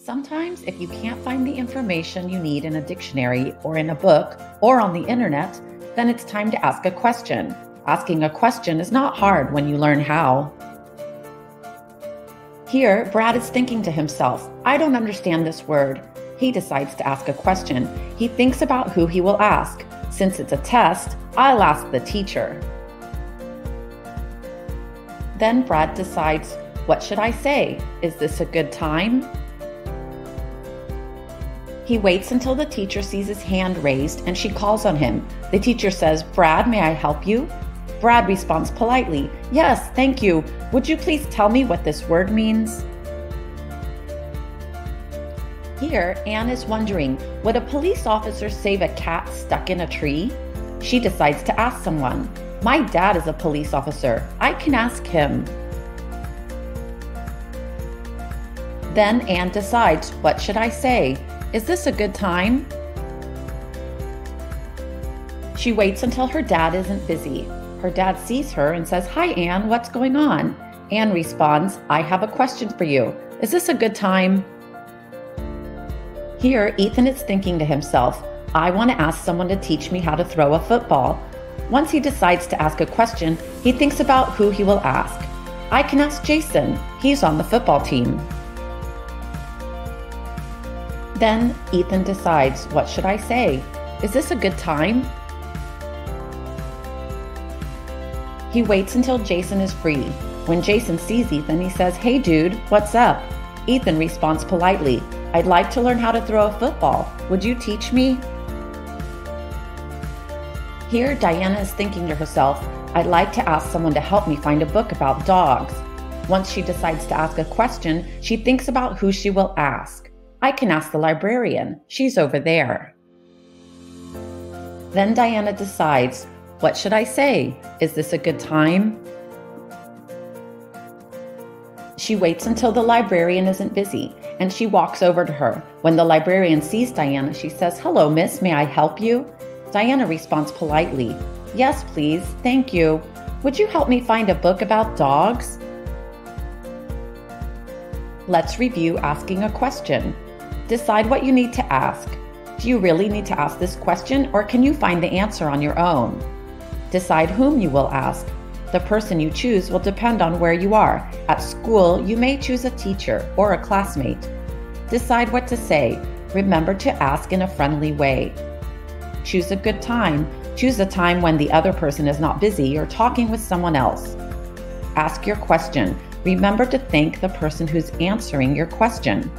Sometimes, if you can't find the information you need in a dictionary or in a book or on the internet, then it's time to ask a question. Asking a question is not hard when you learn how. Here, Brad is thinking to himself, I don't understand this word. He decides to ask a question. He thinks about who he will ask. Since it's a test, I'll ask the teacher. Then Brad decides, what should I say? Is this a good time? He waits until the teacher sees his hand raised and she calls on him. The teacher says, Brad, may I help you? Brad responds politely, yes, thank you. Would you please tell me what this word means? Here, Anne is wondering, would a police officer save a cat stuck in a tree? She decides to ask someone. My dad is a police officer. I can ask him. Then Anne decides, what should I say? Is this a good time? She waits until her dad isn't busy. Her dad sees her and says, hi, Anne, what's going on? Anne responds, I have a question for you. Is this a good time? Here, Ethan is thinking to himself, I want to ask someone to teach me how to throw a football. Once he decides to ask a question, he thinks about who he will ask. I can ask Jason. He's on the football team. Then Ethan decides, what should I say? Is this a good time? He waits until Jason is free. When Jason sees Ethan, he says, hey dude, what's up? Ethan responds politely, I'd like to learn how to throw a football. Would you teach me? Here, Diana is thinking to herself, I'd like to ask someone to help me find a book about dogs. Once she decides to ask a question, she thinks about who she will ask. I can ask the librarian. She's over there. Then Diana decides, what should I say? Is this a good time? She waits until the librarian isn't busy, and she walks over to her. When the librarian sees Diana, she says, hello, miss, may I help you? Diana responds politely, yes, please, thank you. Would you help me find a book about dogs? Let's review asking a question. Decide what you need to ask. Do you really need to ask this question, or can you find the answer on your own? Decide whom you will ask. The person you choose will depend on where you are. At school, you may choose a teacher or a classmate. Decide what to say. Remember to ask in a friendly way. Choose a good time. Choose a time when the other person is not busy or talking with someone else. Ask your question. Remember to thank the person who's answering your question.